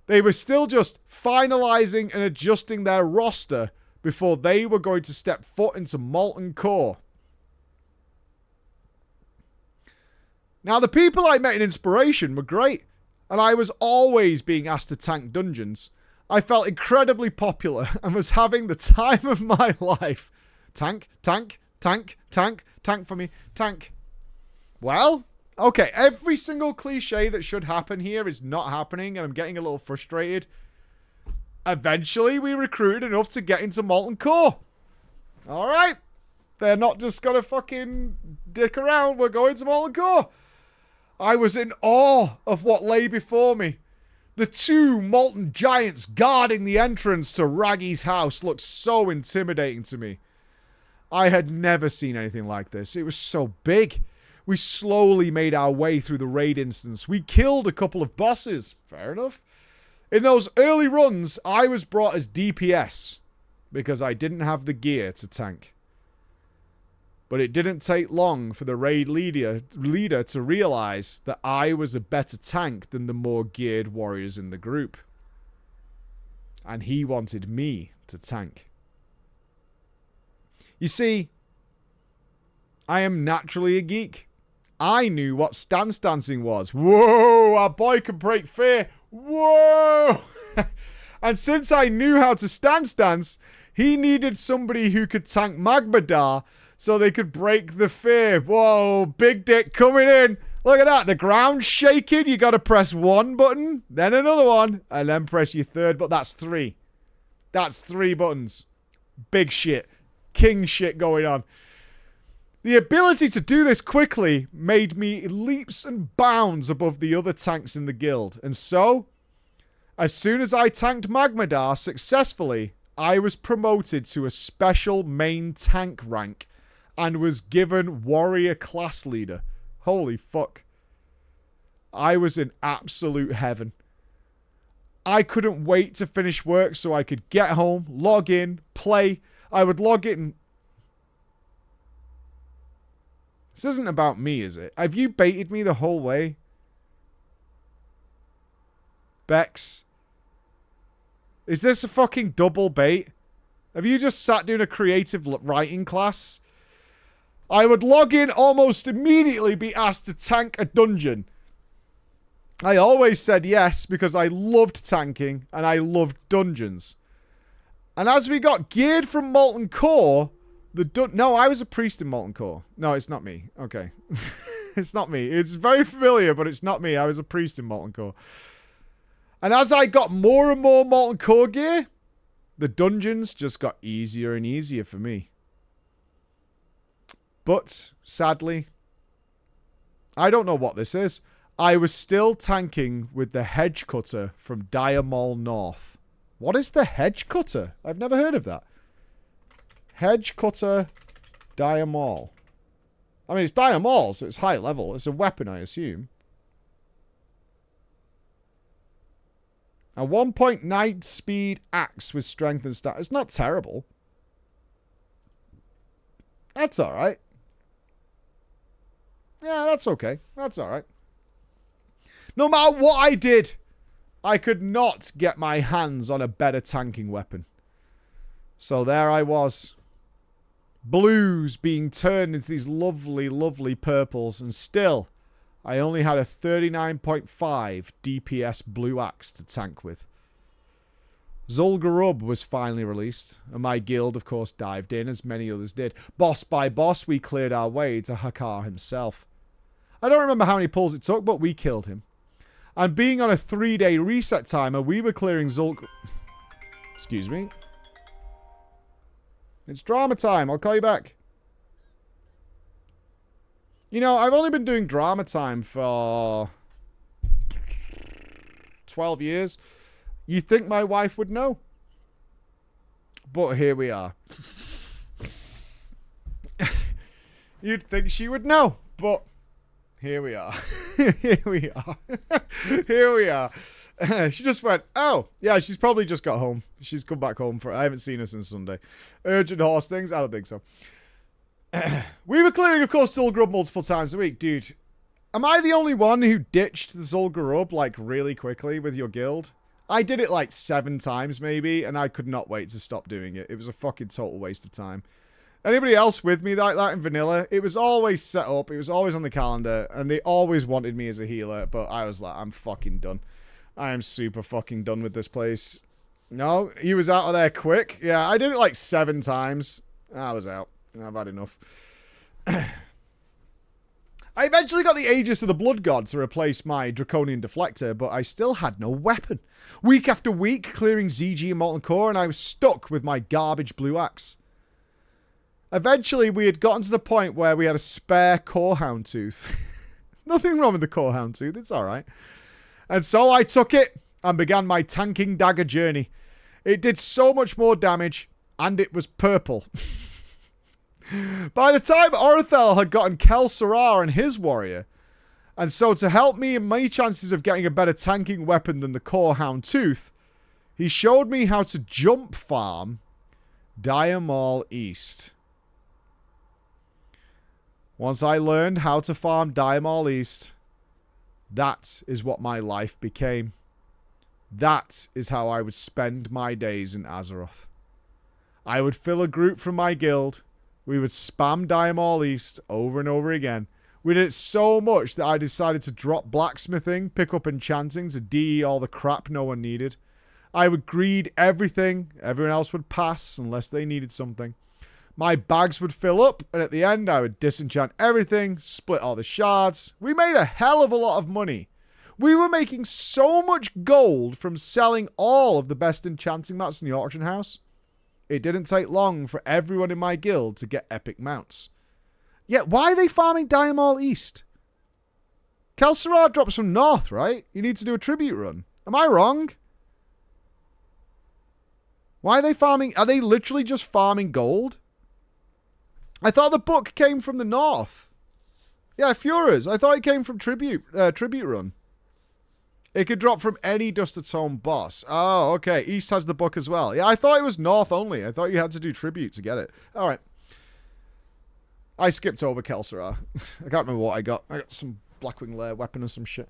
S1: They were still just finalizing and adjusting their roster before they were going to step foot into Molten Core. Now, the people I met in Inspiration were great, and I was always being asked to tank dungeons. I felt incredibly popular and was having the time of my life. Tank, tank, tank, tank, tank for me, tank. Well, okay, every single cliche that should happen here is not happening, and I'm getting a little frustrated. Eventually, we recruited enough to get into Molten Core. Alright. They're not just gonna fucking dick around. We're going to Molten Core. I was in awe of what lay before me. The two molten giants guarding the entrance to Raggy's house looked so intimidating to me. I had never seen anything like this. It was so big. We slowly made our way through the raid instance. We killed a couple of bosses. Fair enough. In those early runs, I was brought as DPS because I didn't have the gear to tank. But it didn't take long for the raid leader to realize that I was a better tank than the more geared warriors in the group. And he wanted me to tank. You see, I am naturally a geek. I knew what stance dancing was. Whoa, our boy can break fear. Whoa! And since I knew how to stance dance, he needed somebody who could tank Magmadar so they could break the fear. Whoa, big dick coming in. Look at that. The ground's shaking. You got to press one button, then another one, and then press your third. But that's three. That's 3 buttons. Big shit. King shit going on. The ability to do this quickly made me leaps and bounds above the other tanks in the guild. And so, as soon as I tanked Magmadar successfully, I was promoted to a special main tank rank and was given warrior class leader. Holy fuck. I was in absolute heaven. I couldn't wait to finish work so I could get home, log in, play. I would log in. This isn't about me, is it? Have you baited me the whole way? Bex? Is this a fucking double bait? Have you just sat doing a creative writing class? I would log in almost immediately, be asked to tank a dungeon. I always said yes because I loved tanking and I loved dungeons. And as we got geared from Molten Core, no, I was a priest in Molten Core. No, it's not me. Okay. It's not me. It's very familiar, but it's not me. I was a priest in Molten Core. And as I got more and more Molten Core gear, the dungeons just got easier and easier for me. But, sadly, I don't know what this is. I was still tanking with the Hedge Cutter from Dire Mall North. What is the Hedge Cutter? I've never heard of that. Hedge Cutter Dire Mall. I mean, it's Dire Mall, so it's high level. It's a weapon, I assume. A 1.9 speed axe with strength and stat. It's not terrible. That's alright. Yeah, that's okay. That's alright. No matter what I did, I could not get my hands on a better tanking weapon. So there I was. Blues being turned into these lovely, lovely purples. And still, I only had a 39.5 DPS blue axe to tank with. Zul'Gurub was finally released, and my guild, of course, dived in, as many others did. Boss by boss, we cleared our way to Hakar himself. I don't remember how many pulls it took, but we killed him. And being on a 3-day reset timer, we were clearing Excuse me. It's drama time. I'll call you back. You know, I've only been doing drama time for 12 years. You think my wife would know? But here we are. You'd think she would know, but here we are. Here we are. Here we are. She just went, oh, yeah, she's probably just got home. She's come back home I haven't seen her since Sunday. Urgent horse things? I don't think so. We were clearing, of course, Zul'Grub multiple times a week. Dude, am I the only one who ditched the Zul'Grub, like, really quickly with your guild? I did it, like, 7 times, maybe, and I could not wait to stop doing it. It was a fucking total waste of time. Anybody else with me like that in vanilla? It was always set up. It was always on the calendar, and they always wanted me as a healer, but I was like, I'm fucking done. I am super fucking done with this place. No, he was out of there quick. Yeah, I did it like 7 times. I was out. I've had enough. I eventually got the Aegis of the Blood God to replace my Draconian Deflector, but I still had no weapon. Week after week, clearing ZG and Molten Core, and I was stuck with my garbage blue axe. Eventually, we had gotten to the point where we had a spare Core Hound Tooth. Nothing wrong with the Core Hound Tooth. It's all right. And so I took it and began my tanking dagger journey. It did so much more damage, and it was purple. By the time Orithel had gotten Kel Sarar and his warrior, and so to help me in my chances of getting a better tanking weapon than the Core Hound Tooth, he showed me how to jump farm Diamol East. Once I learned how to farm Diamol East, that is what my life became. That is how I would spend my days in Azeroth. I would fill a group from my guild. We would spam Diamol East over and over again. We did it so much that I decided to drop blacksmithing, pick up enchanting to DE all the crap no one needed. I would greed everything. Everyone else would pass unless they needed something. My bags would fill up, and at the end I would disenchant everything, split all the shards. We made a hell of a lot of money. We were making so much gold from selling all of the best enchanting mats in the auction house. It didn't take long for everyone in my guild to get epic mounts. Yet, why are they farming Diamol East? Kel Sarar drops from north, right? You need to do a tribute run. Am I wrong? Why are they farming? Are they literally just farming gold? I thought the book came from the north. Yeah, Furors. I thought it came from tribute run. It could drop from any Duster Tome boss. Oh, okay. East has the book as well. Yeah, I thought it was north only. I thought you had to do tribute to get it. All right. I skipped over Kel Sarar. I can't remember what I got. I got some Blackwing Lair weapon or some shit.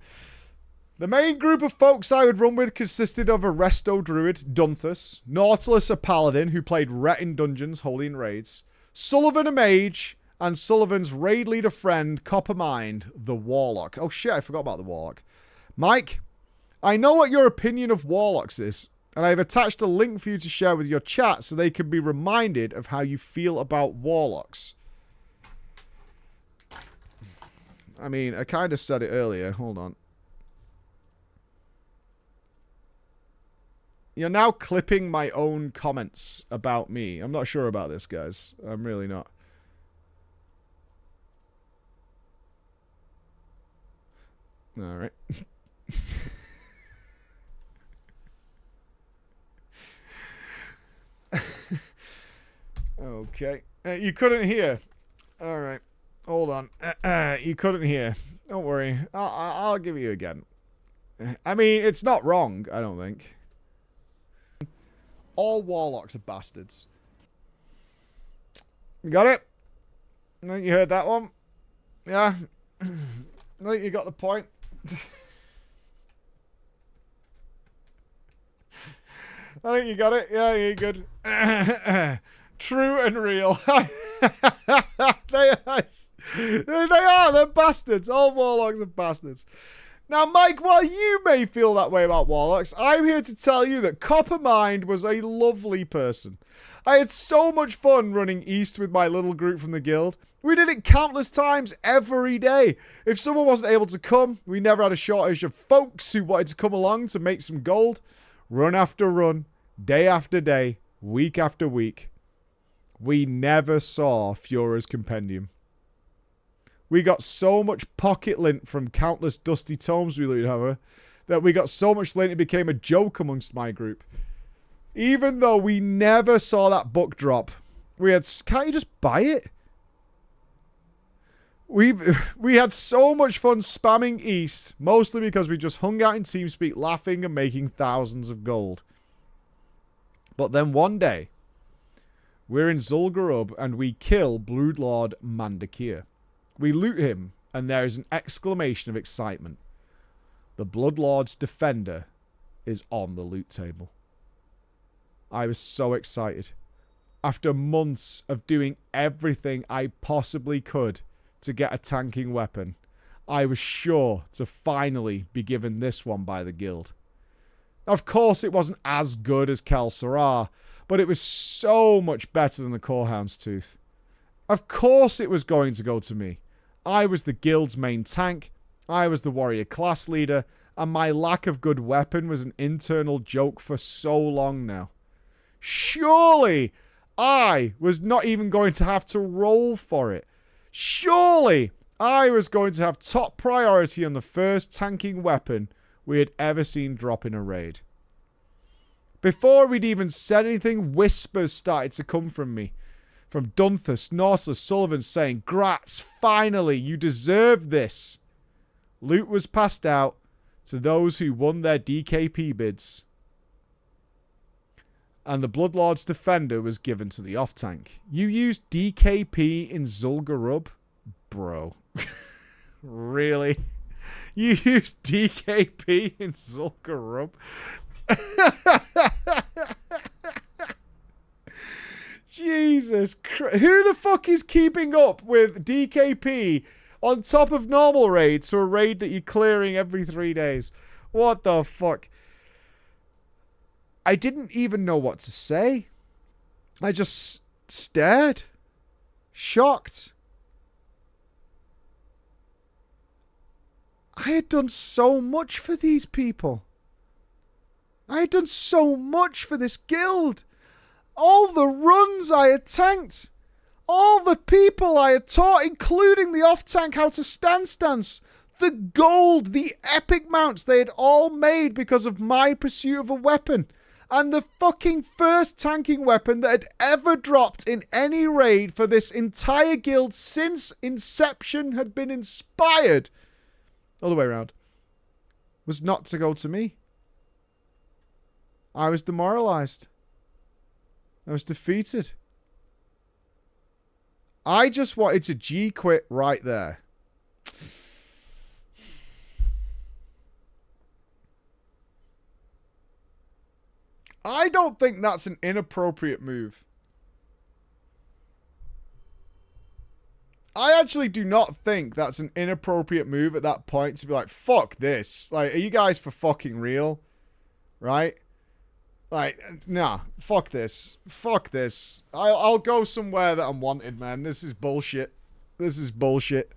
S1: The main group of folks I would run with consisted of a Resto Druid, Dunthus, Nautilus, a Paladin who played Ret in dungeons, Holy in raids, Sullivan, a Mage, and Sullivan's raid leader friend, Coppermind, the Warlock. Oh shit, I forgot about the Warlock. Mike, I know what your opinion of Warlocks is, and I've attached a link for you to share with your chat so they can be reminded of how you feel about Warlocks. I mean, I kind of said it earlier. Hold on. You're now clipping my own comments about me. I'm not sure about this, guys. I'm really not. All right. Okay. You couldn't hear. All right. Hold on. You couldn't hear. Don't worry. I'll give you again. I mean, it's not wrong, I don't think. All warlocks are bastards. You got it? I think you heard that one. Yeah. I think you got the point. I think you got it. Yeah, you're good. True and real. They are. They're bastards. All warlocks are bastards. Now, Mike, while you may feel that way about warlocks, I'm here to tell you that Coppermind was a lovely person. I had so much fun running east with my little group from the guild. We did it countless times every day. If someone wasn't able to come, we never had a shortage of folks who wanted to come along to make some gold. Run after run, day after day, week after week. we never saw Führer's Compendium. We got so much pocket lint from countless dusty tomes we looted, however, that we got so much lint it became a joke amongst my group. Even though we never saw that book drop, can't you just buy it? We had so much fun spamming east, mostly because we just hung out in TeamSpeak laughing and making thousands of gold. But then one day, we're in Zul'Gurub and we kill Bloodlord Mandakir. We loot him and there is an exclamation of excitement. The Bloodlord's defender is on the loot table. I was so excited. After months of doing everything I possibly could to get a tanking weapon, I was sure to finally be given this one by the guild. Of course, it wasn't as good as Kel Sarah, but it was so much better than the Corehound's Tooth. Of course it was going to go to me. I was the guild's main tank, I was the warrior class leader, and my lack of good weapon was an internal joke for so long now. Surely I was not even going to have to roll for it. Surely I was going to have top priority on the first tanking weapon we had ever seen drop in a raid. Before we'd even said anything, whispers started to come from me. From Dunthus, Nautilus, Sullivan saying, "Grats, finally, you deserve this." Loot was passed out to those who won their DKP bids. And the Bloodlord's defender was given to the off-tank. You used DKP in Zul'Gurub? Bro. Really? You used DKP in Zul'Gurub? Jesus Christ. Who the fuck is keeping up with DKP on top of normal raids for a raid that you're clearing every 3 days? What the fuck? I didn't even know what to say. I just stared. Shocked. I had done so much for these people. I had done so much for this guild. All the runs I had tanked. All the people I had taught, including the off-tank how to stance. The gold, the epic mounts they had all made because of my pursuit of a weapon. And the fucking first tanking weapon that had ever dropped in any raid for this entire guild since inception had been inspired, all the way around, was not to go to me. I was demoralized. I was defeated. I just wanted to G-quit right there. I don't think that's an inappropriate move. I actually do not think that's an inappropriate move at that point to be like, fuck this. Like, are you guys for fucking real? Right? Like, nah, fuck this. Fuck this. I'll go somewhere that I'm wanted, man. This is bullshit. This is bullshit.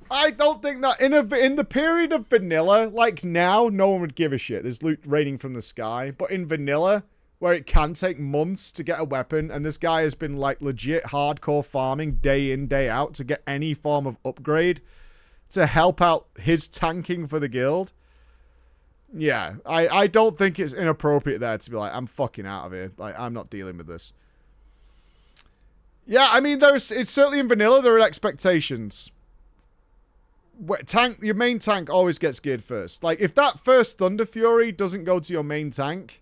S1: I don't think that in the period of vanilla, like now, no one would give a shit. There's loot raining from the sky. But in vanilla, where it can take months to get a weapon, and this guy has been like legit hardcore farming day in, day out to get any form of upgrade to help out his tanking for the guild. Yeah, I don't think it's inappropriate there to be like, I'm fucking out of here. Like, I'm not dealing with this. Yeah, I mean, it's certainly in vanilla, there are expectations. Your main tank always gets geared first. Like, if that first Thunder Fury doesn't go to your main tank,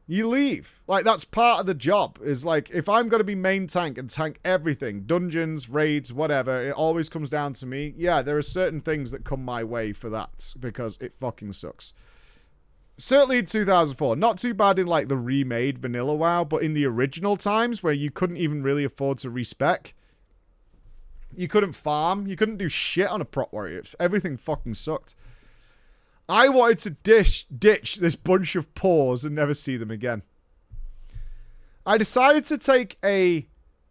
S1: you leave. Like, that's part of the job. Is like, if I'm going to be main tank and tank everything, dungeons, raids, whatever, it always comes down to me. Yeah, there are certain things that come my way for that because it fucking sucks. Certainly in 2004. Not too bad in, like, the remade Vanilla WoW, but in the original times where you couldn't even really afford to respec. You couldn't farm. You couldn't do shit on a prot warrior. Everything fucking sucked. I wanted to ditch this bunch of paws and never see them again. I decided to take a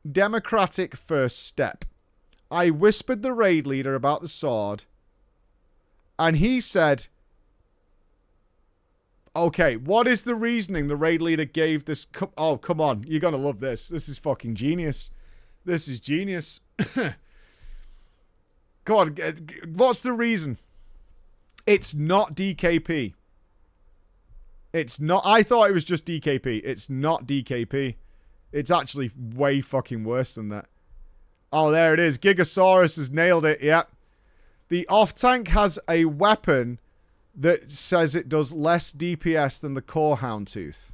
S1: democratic first step. I whispered the raid leader about the sword, and he said, Okay, what is the reasoning the raid leader gave this? Oh, come on. You're going to love this. This is fucking genius. This is genius. God, what's the reason? It's not DKP. It's not. I thought it was just DKP. It's not DKP. It's actually way fucking worse than that. Oh, there it is. Gigasaurus has nailed it. Yep. The off-tank has a weapon that says it does less DPS than the core Houndtooth.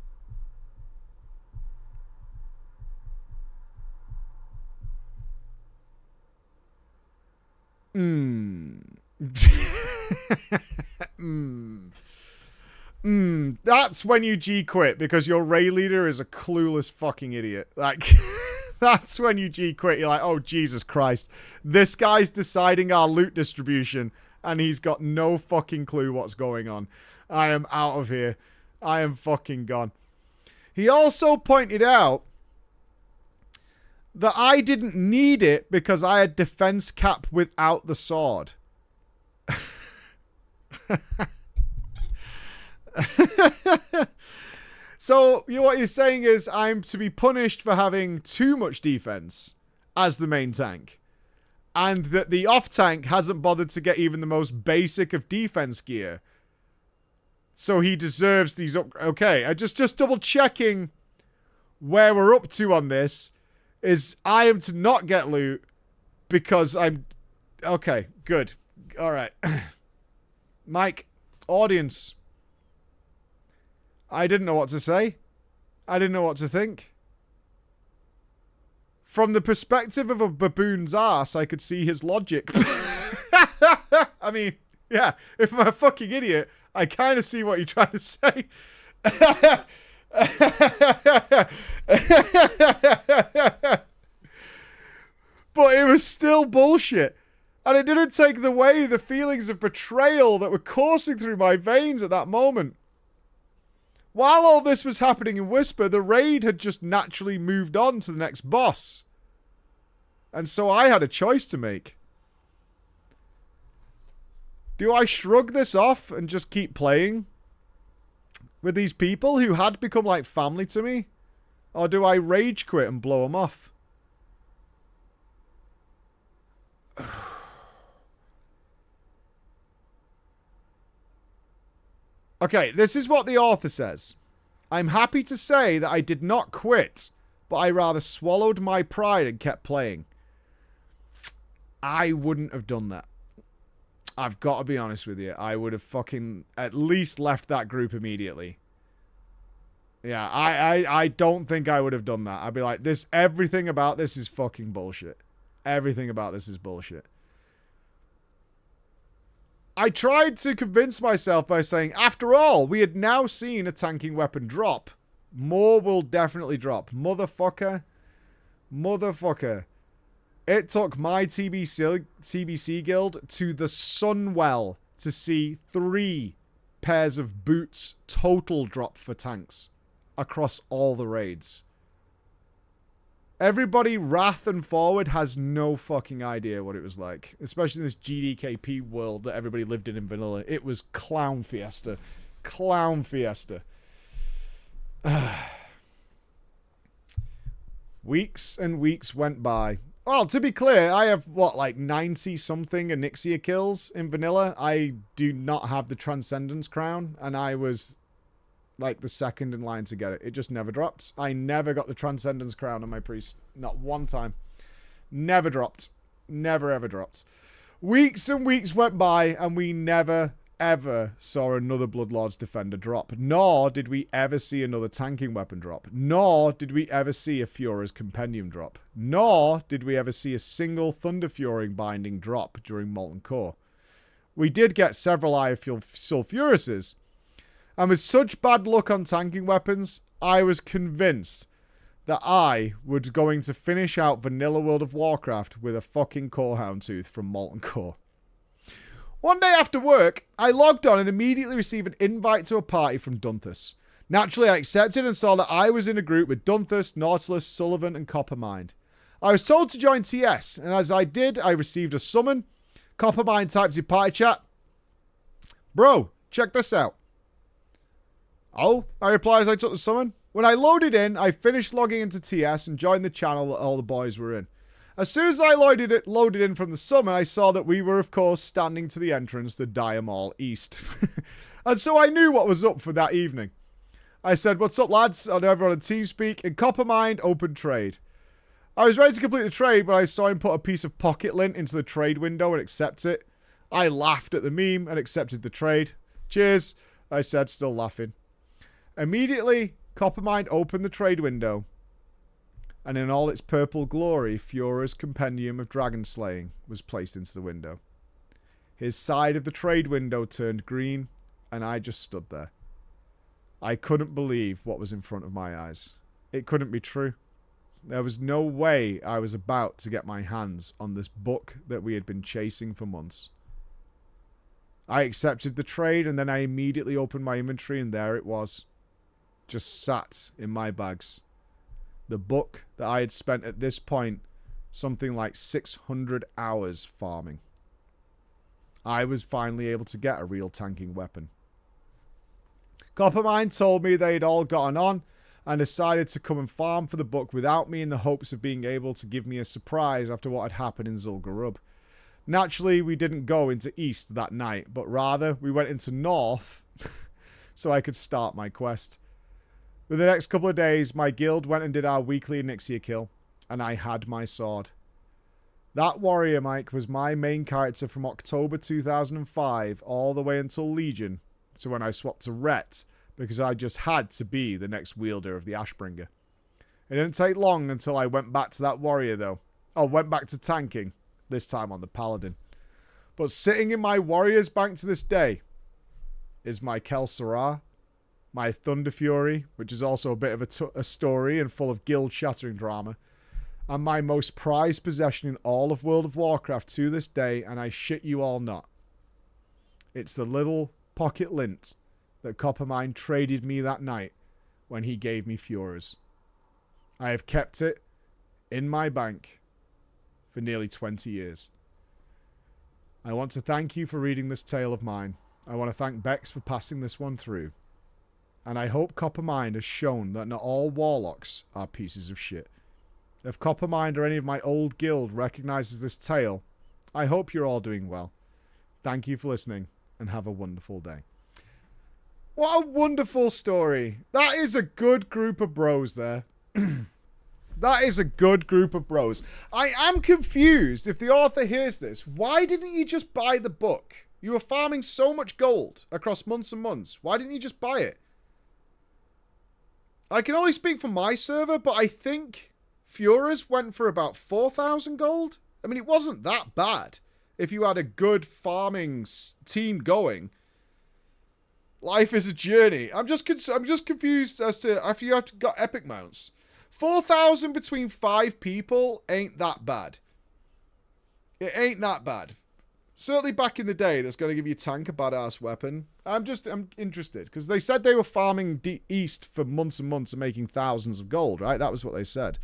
S1: That's when you G quit because your raid leader is a clueless fucking idiot. Like, that's when you G quit. You're like, oh, Jesus Christ. This guy's deciding our loot distribution and he's got no fucking clue what's going on. I am out of here. I am fucking gone. He also pointed out that I didn't need it because I had defense cap without the sword. So what you're saying is I'm to be punished for having too much defense as the main tank. And that the off-tank hasn't bothered to get even the most basic of defense gear. So he deserves these Okay, I just double checking where we're up to on this. Is I am to not get loot because I'm... Okay, good. Alright. Mike, audience. I didn't know what to say. I didn't know what to think. From the perspective of a baboon's ass, I could see his logic. I mean, yeah, if I'm a fucking idiot, I kind of see what you're trying to say. But it was still bullshit. And it didn't take away the feelings of betrayal that were coursing through my veins at that moment. While all this was happening in Whisper, the raid had just naturally moved on to the next boss. And so I had a choice to make. Do I shrug this off and just keep playing with these people who had become like family to me? Or do I rage quit and blow them off? Okay, this is what the author says. I'm happy to say that I did not quit, but I rather swallowed my pride and kept playing. I wouldn't have done that. I've got to be honest with you. I would have fucking at least left that group immediately. Yeah, I don't think I would have done that. I'd be like, everything about this is fucking bullshit. Everything about this is bullshit. I tried to convince myself by saying, after all, we had now seen a tanking weapon drop. More will definitely drop. Motherfucker. Motherfucker. It took my TBC guild to the Sunwell to see 3 pairs of boots total drop for tanks across all the raids. Everybody Wrath and Forward has no fucking idea what it was like. Especially in this GDKP world that everybody lived in vanilla. It was clown fiesta. Clown fiesta. Weeks and weeks went by. Well, to be clear, I have, what, like 90-something Onyxia kills in vanilla. I do not have the Transcendence Crown, and I was like the second in line to get it. It just never dropped. I never got the Transcendence Crown on my priest. Not one time. Never dropped. Never ever dropped. Weeks and weeks went by and we never ever saw another Bloodlord's Defender drop. Nor did we ever see another tanking weapon drop. Nor did we ever see a Fura's Compendium drop. Nor did we ever see a single Thunder Fury binding drop during Molten Core. We did get several Eye of Sulfuruses. And with such bad luck on tanking weapons, I was convinced that I was going to finish out vanilla World of Warcraft with a fucking Core Houndtooth from Molten Core. One day after work, I logged on and immediately received an invite to a party from Dunthus. Naturally, I accepted and saw that I was in a group with Dunthus, Nautilus, Sullivan, and Coppermind. I was told to join TS, and as I did, I received a summon. Coppermind types in party chat, "Bro, check this out. Oh, I reply as I took the summon. When I loaded in, I finished logging into TS and joined the channel that all the boys were in. As soon as I loaded in from the summon, I saw that we were, of course, standing to the entrance to Diamall East. And so I knew what was up for that evening. I said, "What's up, lads?" on everyone on TeamSpeak, and Coppermind opened trade. I was ready to complete the trade, but I saw him put a piece of pocket lint into the trade window and accept it. I laughed at the meme and accepted the trade. "Cheers," I said, still laughing. Immediately, Coppermind opened the trade window, and in all its purple glory, Fura's Compendium of Dragon Slaying was placed into the window. His side of the trade window turned green, and I just stood there. I couldn't believe what was in front of my eyes. It couldn't be true. There was no way I was about to get my hands on this book that we had been chasing for months. I accepted the trade, and then I immediately opened my inventory, and there it was. Just sat in my bags. The book that I had spent at this point something like 600 hours farming. I was finally able to get a real tanking weapon. Coppermine told me they'd all gotten on and decided to come and farm for the book without me in the hopes of being able to give me a surprise after what had happened in Zul'Gurub. Naturally, we didn't go into East that night, but rather we went into North so I could start my quest. Within the next couple of days, my guild went and did our weekly Onyxia kill, and I had my sword. That warrior, Mike, was my main character from October 2005 all the way until Legion, to when I swapped to Ret, because I just had to be the next wielder of the Ashbringer. It didn't take long until I went back to that warrior, though. Oh, went back to tanking, this time on the Paladin. But sitting in my warrior's bank to this day is my Kel Sarah, my Thunder Fury, which is also a bit of a story and full of guild-shattering drama, and my most prized possession in all of World of Warcraft to this day, and I shit you all not. It's the little pocket lint that Coppermine traded me that night when he gave me Fura's. I have kept it in my bank for nearly 20 years. I want to thank you for reading this tale of mine. I want to thank Bex for passing this one through. And I hope Coppermind has shown that not all warlocks are pieces of shit. If Coppermind or any of my old guild recognizes this tale, I hope you're all doing well. Thank you for listening, and have a wonderful day. What a wonderful story. That is a good group of bros there. That is a good group of bros. I am confused if the author hears this. Why didn't you just buy the book? You were farming so much gold across months and months. Why didn't you just buy it? I can only speak for my server, but I think Fura's went for about 4,000 gold. I mean, it wasn't that bad if you had a good farming team going. Life is a journey. I'm just confused as to if you have got epic mounts. 4,000 between 5 people ain't that bad. It ain't that bad. Certainly back in the day, that's going to give you tank a badass weapon. I'm interested because they said they were farming east for months and months and making thousands of gold, right? That was what they said.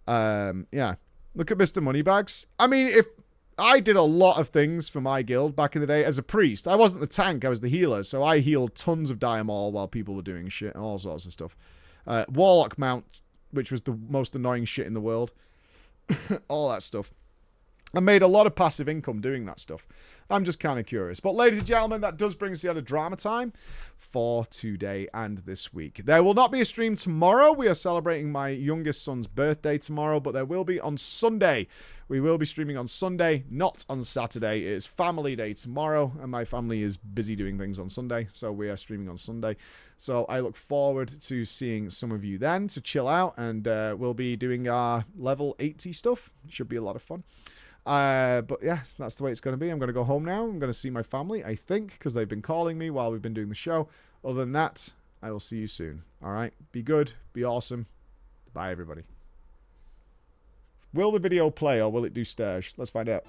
S1: Yeah. Look at Mr. Moneybags. I mean, if I did a lot of things for my guild back in the day as a priest. I wasn't the tank, I was the healer. So I healed tons of Diamall while people were doing shit and all sorts of stuff. Warlock mount, which was the most annoying shit in the world. All that stuff. I made a lot of passive income doing that stuff. I'm just kind of curious. But ladies and gentlemen, that does bring us to the end of drama time for today and this week. There will not be a stream tomorrow. We are celebrating my youngest son's birthday tomorrow, but there will be on Sunday. We will be streaming on Sunday, not on Saturday. It is family day tomorrow, and my family is busy doing things on Sunday, so we are streaming on Sunday. So I look forward to seeing some of you then to chill out, and we'll be doing our level 80 stuff. Should be a lot of fun. But yeah, that's the way it's going to be. I'm going to go home now. I'm going to see my family, I think, because they've been calling me while we've been doing the show. Other than that, I will see you soon. All right? Be good. Be awesome. Bye, everybody. Will the video play or will it do stairs? Let's find out.